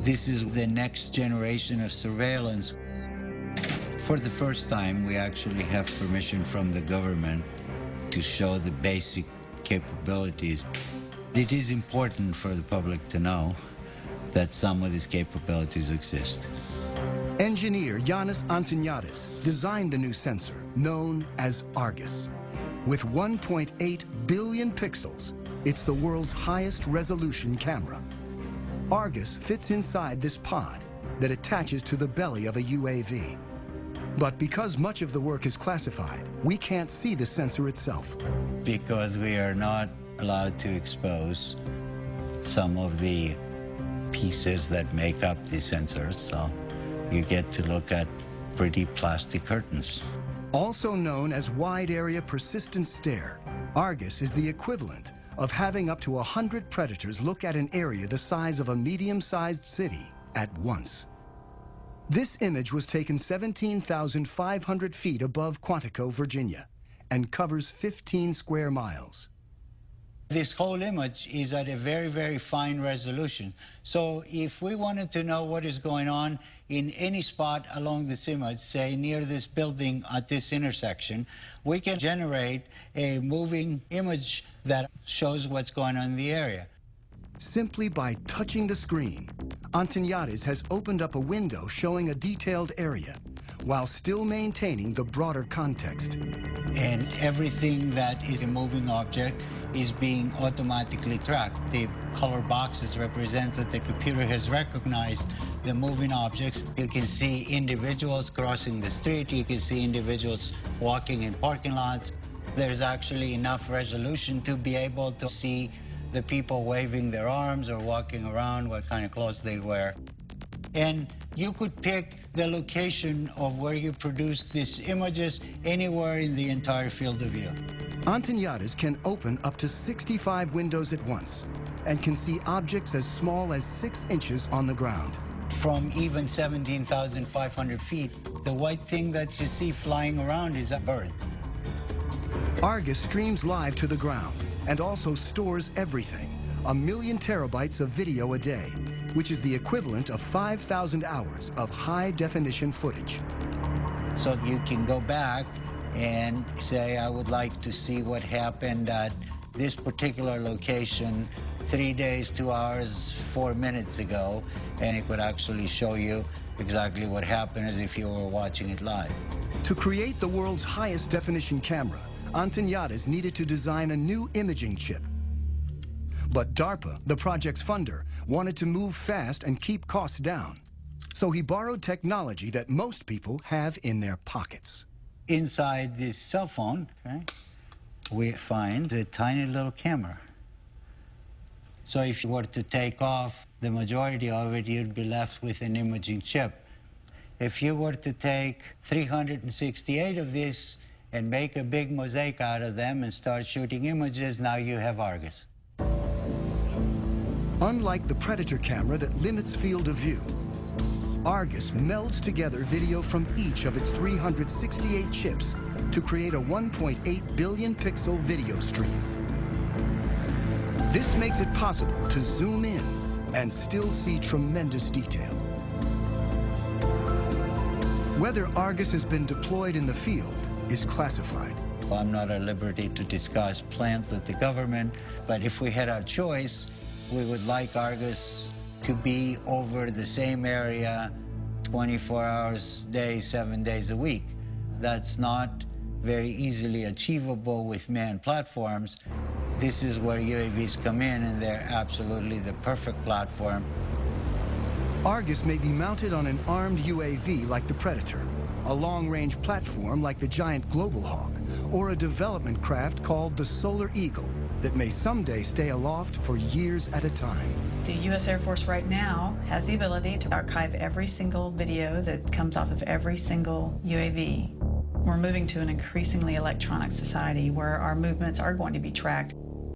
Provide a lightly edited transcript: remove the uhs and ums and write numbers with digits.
This is the next generation of surveillance. For the first time, we actually have permission from the government to show the basic capabilities. It is important for the public to know that some of these capabilities exist. Engineer Yanis Antoniadis designed the new sensor, known as Argus. With 1.8 billion pixels, it's the world's highest resolution camera. Argus fits inside this pod that attaches to the belly of a UAV. But because much of the work is classified, we can't see the sensor itself. Because we are not allowed to expose some of the pieces that make up the sensors, so you get to look at pretty plastic curtains. Also known as Wide Area Persistent Stare, Argus is the equivalent of having up to 100 predators look at an area the size of a medium-sized city at once. This image was taken 17,500 feet above Quantico, Virginia, and covers 15 square miles. This whole image is at a very, very fine resolution. So if we wanted to know what is going on in any spot along this image, say near this building at this intersection, we can generate a moving image that shows what's going on in the area. Simply by touching the screen, Antoniadis has opened up a window showing a detailed area, while still maintaining the broader context. And everything that is a moving object is being automatically tracked. The color boxes represent that the computer has recognized the moving objects. You can see individuals crossing the street. You can see individuals walking in parking lots. There's actually enough resolution to be able to see the people waving their arms or walking around, what kind of clothes they wear. And you could pick the location of where you produce these images anywhere in the entire field of view. Antoniadis can open up to 65 windows at once and can see objects as small as 6 inches on the ground. From even 17,500 feet, the white thing that you see flying around is a bird. Argus streams live to the ground and also stores everything, 1 million terabytes of video a day, which is the equivalent of 5,000 hours of high-definition footage. So you can go back and say, I would like to see what happened at this particular location 3 days, 2 hours, 4 minutes ago, and it would actually show you exactly what happened as if you were watching it live. To create the world's highest definition camera, Antoniadis needed to design a new imaging chip. But DARPA, the project's funder, wanted to move fast and keep costs down. So he borrowed technology that most people have in their pockets. Inside this cell phone, okay, we find a tiny little camera. So if you were to take off the majority of it, you'd be left with an imaging chip. If you were to take 368 of these and make a big mosaic out of them and start shooting images, now you have Argus. Unlike the Predator camera that limits field of view, Argus melds together video from each of its 368 chips to create a 1.8 billion pixel video stream. This makes it possible to zoom in and still see tremendous detail. Whether Argus has been deployed in the field is classified. I'm not at liberty to discuss plans with the government, but if we had our choice, we would like Argus to be over the same area 24 hours a day, 7 days a week. That's not very easily achievable with manned platforms. This is where UAVs come in, and they're absolutely the perfect platform. Argus may be mounted on an armed UAV like the Predator, a long-range platform like the giant Global Hawk, or a development craft called the Solar Eagle that may someday stay aloft for years at a time. The U.S. Air Force right now has the ability to archive every single video that comes off of every single UAV. We're moving to an increasingly electronic society where our movements are going to be tracked.